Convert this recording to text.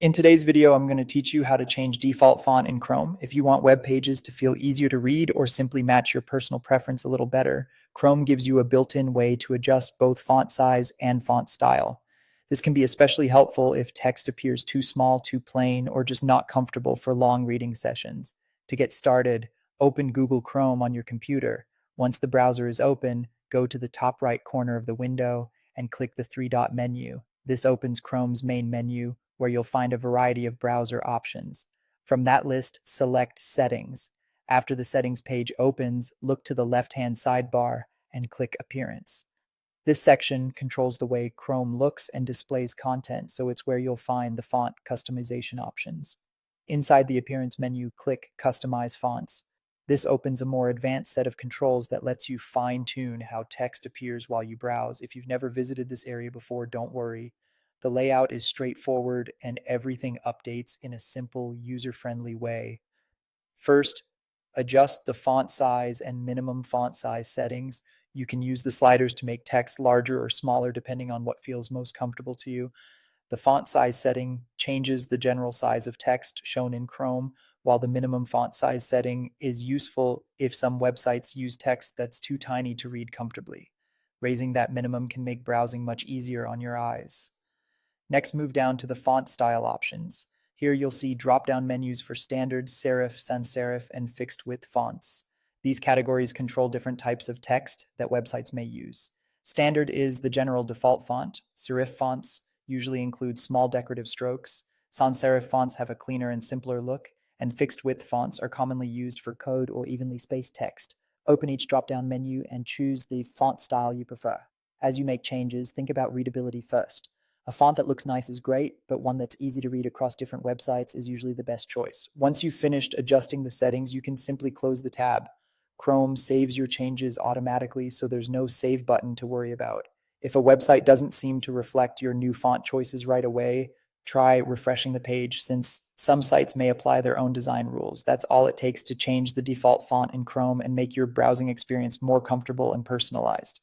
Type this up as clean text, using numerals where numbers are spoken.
In today's video, I'm going to teach you how to change default font in Chrome. If you want web pages to feel easier to read or simply match your personal preference a little better, Chrome gives you a built-in way to adjust both font size and font style. This can be especially helpful if text appears too small, too plain, or just not comfortable for long reading sessions. To get started, open Google Chrome on your computer. Once the browser is open, go to the top right corner of the window and click the three-dot menu. This opens Chrome's main menu, where you'll find a variety of browser options. From that list, select Settings. After the Settings page opens, look to the left-hand sidebar and click Appearance. This section controls the way Chrome looks and displays content, so it's where you'll find the font customization options. Inside the Appearance menu, click Customize Fonts. This opens a more advanced set of controls that lets you fine-tune how text appears while you browse. If you've never visited this area before, don't worry. The layout is straightforward and everything updates in a simple, user-friendly way. First, adjust the font size and minimum font size settings. You can use the sliders to make text larger or smaller depending on what feels most comfortable to you. The font size setting changes the general size of text shown in Chrome, while the minimum font size setting is useful if some websites use text that's too tiny to read comfortably. Raising that minimum can make browsing much easier on your eyes. Next, move down to the font style options. Here you'll see drop-down menus for standard, serif, sans serif, and fixed width fonts. These categories control different types of text that websites may use. Standard is the general default font. Serif fonts usually include small decorative strokes. Sans serif fonts have a cleaner and simpler look, and fixed width fonts are commonly used for code or evenly spaced text. Open each drop-down menu and choose the font style you prefer. As you make changes, think about readability first. A font that looks nice is great, but one that's easy to read across different websites is usually the best choice. Once you've finished adjusting the settings, you can simply close the tab. Chrome saves your changes automatically, so there's no save button to worry about. If a website doesn't seem to reflect your new font choices right away, try refreshing the page, since some sites may apply their own design rules. That's all it takes to change the default font in Chrome and make your browsing experience more comfortable and personalized.